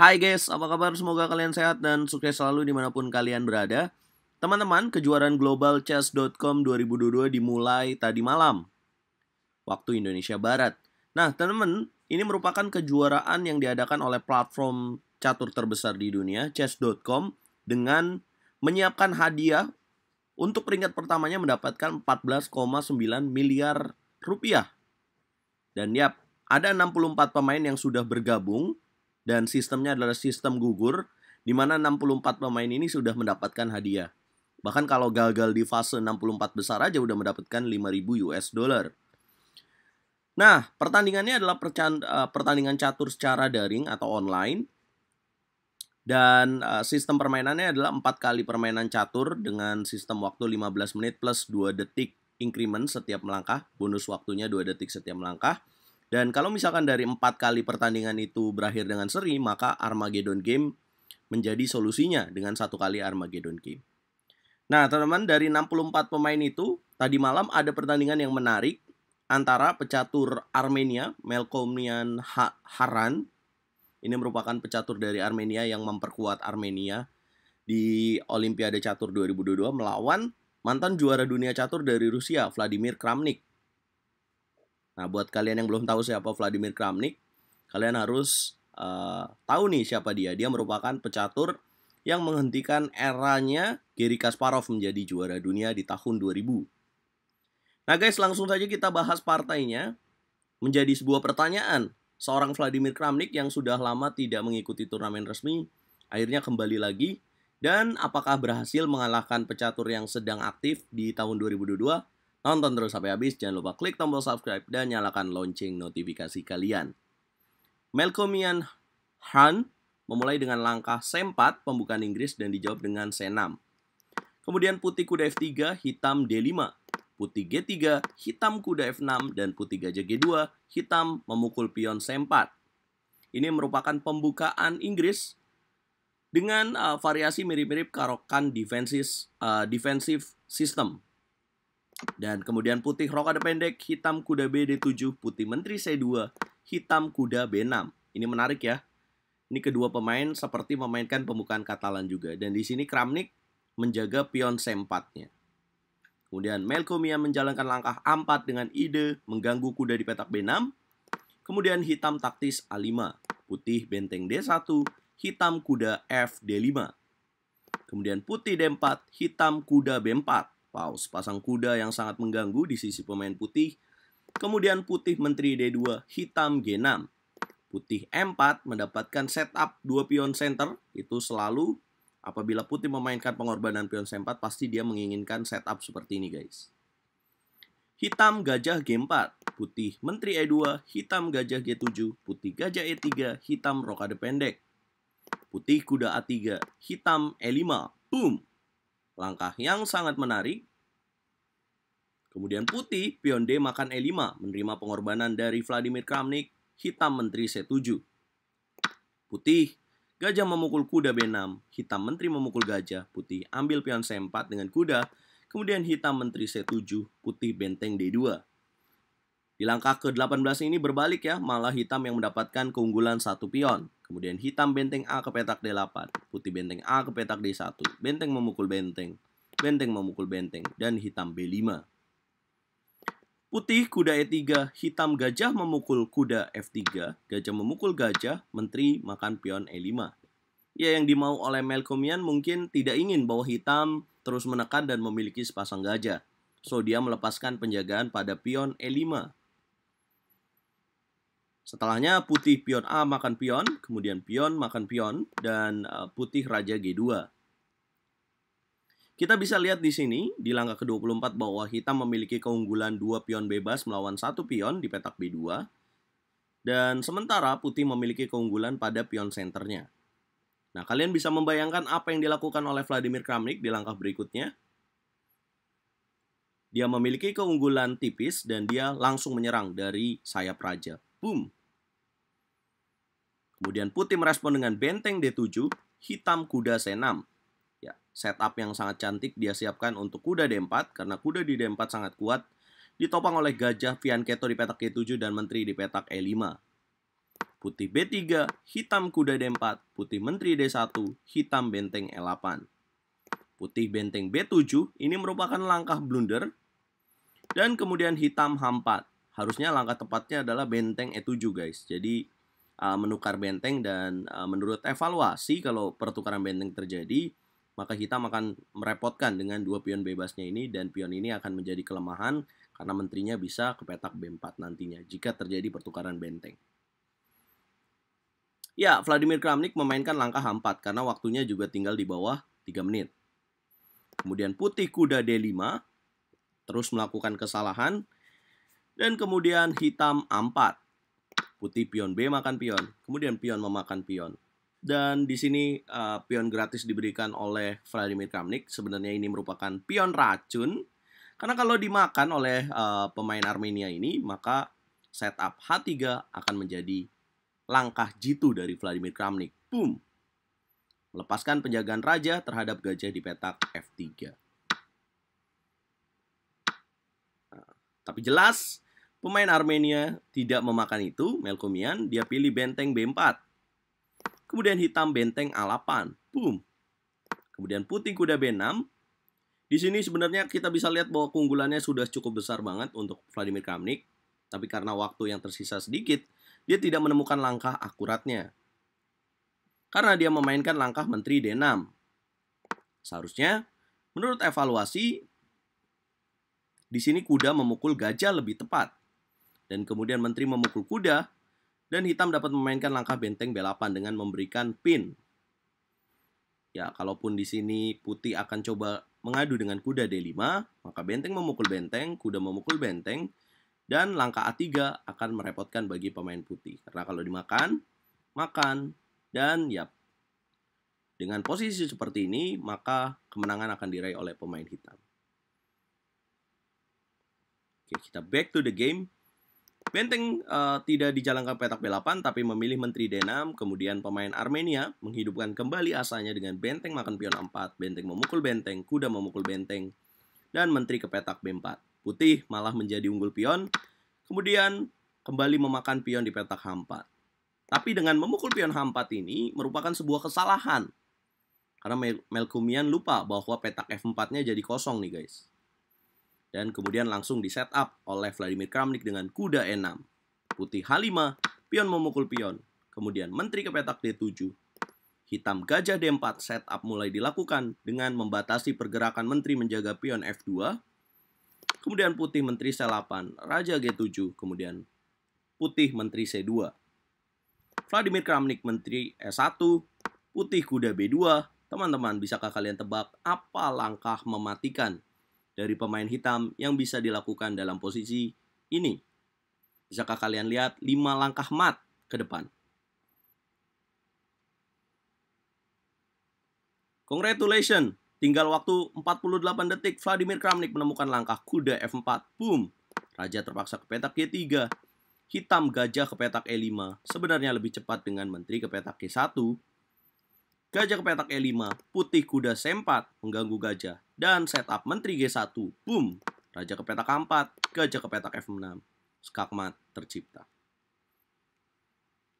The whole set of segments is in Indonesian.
Hai guys, apa kabar? Semoga kalian sehat dan sukses selalu dimanapun kalian berada. Teman-teman, kejuaraan Global Chess.com 2022 dimulai tadi malam, waktu Indonesia Barat. Nah, teman-teman, ini merupakan kejuaraan yang diadakan oleh platform catur terbesar di dunia, Chess.com, dengan menyiapkan hadiah untuk peringkat pertamanya mendapatkan 14,9 miliar rupiah. Dan ada 64 pemain yang sudah bergabung dan sistemnya adalah sistem gugur, di mana 64 pemain ini sudah mendapatkan hadiah. Bahkan kalau gagal di fase 64 besar aja udah mendapatkan 5.000 US dollar. Nah, pertandingannya adalah pertandingan catur secara daring atau online. Dan sistem permainannya adalah 4 kali permainan catur dengan sistem waktu 15 menit plus 2 detik increment setiap melangkah. Bonus waktunya 2 detik setiap melangkah. Dan kalau misalkan dari 4 kali pertandingan itu berakhir dengan seri, maka Armageddon Game menjadi solusinya dengan 1 kali Armageddon Game. Nah, teman-teman, dari 64 pemain itu, tadi malam ada pertandingan yang menarik antara pecatur Armenia, Melkomian Haran. Ini merupakan pecatur dari Armenia yang memperkuat Armenia di Olimpiade Catur 2022 melawan mantan juara dunia catur dari Rusia, Vladimir Kramnik. Nah, buat kalian yang belum tahu siapa Vladimir Kramnik, kalian harus tahu nih siapa dia. Dia merupakan pecatur yang menghentikan eranya Garry Kasparov menjadi juara dunia di tahun 2000. Nah guys, langsung saja kita bahas partainya. Menjadi sebuah pertanyaan, seorang Vladimir Kramnik yang sudah lama tidak mengikuti turnamen resmi, akhirnya kembali lagi. Dan apakah berhasil mengalahkan pecatur yang sedang aktif di tahun 2022? Nonton terus sampai habis, jangan lupa klik tombol subscribe dan nyalakan lonceng notifikasi kalian. Melkomian Han memulai dengan langkah C4, pembukaan Inggris, dan dijawab dengan C6. Kemudian putih kuda F3, hitam D5. Putih G3, hitam kuda F6, dan putih gajah G2, hitam memukul pion C4. Ini merupakan pembukaan Inggris dengan variasi mirip-mirip Caro-Kann defensive system. Dan kemudian putih rokade pendek, hitam kuda B D7, putih menteri C2, hitam kuda B6. Ini menarik ya. Ini kedua pemain seperti memainkan pembukaan Katalan juga. Dan di sini Kramnik menjaga pion C4-nya. Kemudian Melkomian menjalankan langkah A4 dengan ide mengganggu kuda di petak B6. Kemudian hitam taktis A5, putih benteng D1, hitam kuda F D5. Kemudian putih D4, hitam kuda B4. Wow, sepasang kuda yang sangat mengganggu di sisi pemain putih. Kemudian putih menteri D2, hitam G6. Putih M4 mendapatkan setup 2 pion center. Itu selalu apabila putih memainkan pengorbanan pion C4, pasti dia menginginkan setup seperti ini guys. Hitam gajah G4, putih menteri E2, hitam gajah G7, putih gajah E3, hitam rokade pendek. Putih kuda A3, hitam E5, boom. Langkah yang sangat menarik. Kemudian putih, pion D makan E5, menerima pengorbanan dari Vladimir Kramnik, hitam menteri C7. Putih, gajah memukul kuda B6, hitam menteri memukul gajah, putih ambil pion C4 dengan kuda, kemudian hitam menteri C7, putih benteng D2. Di langkah ke-18 ini berbalik ya, malah hitam yang mendapatkan keunggulan 1 pion. Kemudian hitam benteng A ke petak D8, putih benteng A ke petak D1, benteng memukul benteng, benteng memukul benteng, dan hitam B5. Putih kuda E3, hitam gajah memukul kuda F3, gajah memukul gajah, menteri makan pion E5. Ya, yang dimau oleh Melkomian mungkin tidak ingin bahwa hitam terus menekan dan memiliki sepasang gajah. So, dia melepaskan penjagaan pada pion E5. Setelahnya putih pion A makan pion, kemudian pion makan pion, dan putih raja G2. Kita bisa lihat di sini, di langkah ke-24 bahwa hitam memiliki keunggulan 2 pion bebas melawan 1 pion di petak B2. Dan sementara putih memiliki keunggulan pada pion senternya. Nah, kalian bisa membayangkan apa yang dilakukan oleh Vladimir Kramnik di langkah berikutnya. Dia memiliki keunggulan tipis dan dia langsung menyerang dari sayap raja. Boom. Kemudian putih merespon dengan benteng D7, hitam kuda C6. Ya, setup yang sangat cantik dia siapkan untuk kuda D4 karena kuda di D4 sangat kuat. Ditopang oleh gajah Fianchetto di petak G7 dan menteri di petak E5. putih B3, hitam kuda D4, putih menteri D1, hitam benteng E8. Putih benteng B7, ini merupakan langkah blunder. Dan kemudian hitam H4. Harusnya langkah tepatnya adalah benteng E7 guys. Jadi menukar benteng dan menurut evaluasi kalau pertukaran benteng terjadi, maka hitam akan merepotkan dengan dua pion bebasnya ini dan pion ini akan menjadi kelemahan karena menterinya bisa ke petak B4 nantinya jika terjadi pertukaran benteng. Ya, Vladimir Kramnik memainkan langkah H4 karena waktunya juga tinggal di bawah 3 menit. Kemudian putih kuda D5 terus melakukan kesalahan dan kemudian hitam A4. Putih pion B makan pion, kemudian pion memakan pion. Dan di sini pion gratis diberikan oleh Vladimir Kramnik. Sebenarnya ini merupakan pion racun. Karena kalau dimakan oleh pemain Armenia ini, maka setup H3 akan menjadi langkah jitu dari Vladimir Kramnik. Boom! Melepaskan penjagaan raja terhadap gajah di petak F3. Tapi jelas, pemain Armenia tidak memakan itu, Melkomian. Dia pilih benteng B4. Kemudian hitam benteng A8. Boom. Kemudian putih kuda B6. Di sini sebenarnya kita bisa lihat bahwa keunggulannya sudah cukup besar banget untuk Vladimir Kramnik. Tapi karena waktu yang tersisa sedikit, dia tidak menemukan langkah akuratnya. Karena dia memainkan langkah menteri D6. Seharusnya, menurut evaluasi, di sini kuda memukul gajah lebih tepat. Dan kemudian menteri memukul kuda. Dan hitam dapat memainkan langkah benteng B8 dengan memberikan pin. Ya, kalaupun di sini putih akan coba mengadu dengan kuda D5, maka benteng memukul benteng, kuda memukul benteng, dan langkah A3 akan merepotkan bagi pemain putih. Karena kalau dimakan, makan, dan ya, dengan posisi seperti ini, maka kemenangan akan diraih oleh pemain hitam. Oke, kita back to the game. Benteng tidak dijalankan petak B8 tapi memilih menteri D6. Kemudian pemain Armenia menghidupkan kembali asanya dengan benteng makan pion A4, benteng memukul benteng, kuda memukul benteng, dan menteri ke petak B4. Putih malah menjadi unggul pion, kemudian kembali memakan pion di petak H4. Tapi dengan memukul pion H4 ini merupakan sebuah kesalahan. Karena Melkomian lupa bahwa petak F4-nya jadi kosong nih guys. Dan kemudian langsung di setup oleh Vladimir Kramnik dengan kuda E6. Putih H5, pion memukul pion. Kemudian menteri ke petak D7. Hitam gajah D4 setup mulai dilakukan dengan membatasi pergerakan menteri menjaga pion F2. Kemudian putih menteri C8, raja G7. Kemudian putih menteri C2. Vladimir Kramnik menteri E1, putih kuda B2. Teman-teman, bisakah kalian tebak apa langkah mematikan dari pemain hitam yang bisa dilakukan dalam posisi ini? Bisakah kalian lihat 5 langkah mat ke depan? Congratulations! Tinggal waktu 48 detik, Vladimir Kramnik menemukan langkah kuda F4. Boom! Raja terpaksa ke petak G3. Hitam gajah ke petak E5. Sebenarnya lebih cepat dengan menteri ke petak G1. Gajah ke petak E5, putih kuda C4 mengganggu gajah, dan setup menteri G1, boom, raja ke petak A4, gajah ke petak F6, skakmat tercipta.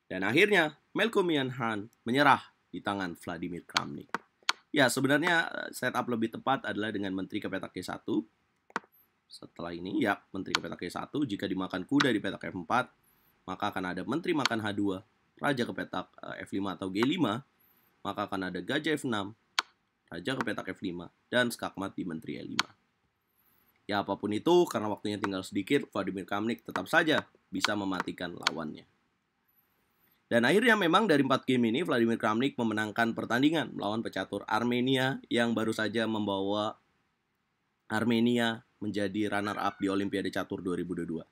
Dan akhirnya, Melkomian Han menyerah di tangan Vladimir Kramnik. Ya, sebenarnya setup lebih tepat adalah dengan menteri ke petak G1. Setelah ini, ya, menteri ke petak G1, jika dimakan kuda di petak F4, maka akan ada menteri makan H2, raja ke petak F5 atau G5, maka akan ada gajah F6, raja ke petak F5, dan skakmat di menteri E5. Ya, apapun itu, karena waktunya tinggal sedikit, Vladimir Kramnik tetap saja bisa mematikan lawannya. Dan akhirnya memang dari 4 game ini, Vladimir Kramnik memenangkan pertandingan melawan pecatur Armenia yang baru saja membawa Armenia menjadi runner-up di Olimpiade Catur 2022.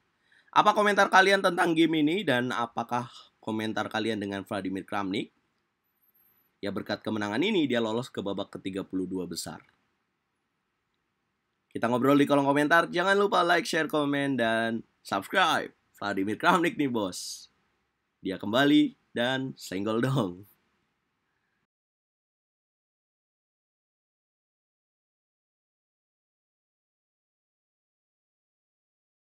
Apa komentar kalian tentang game ini, dan apakah komentar kalian dengan Vladimir Kramnik? Ya, berkat kemenangan ini, dia lolos ke babak ke-32 besar. Kita ngobrol di kolom komentar. Jangan lupa like, share, komen, dan subscribe. Vladimir Kramnik nih, bos. Dia kembali dan senggol dong.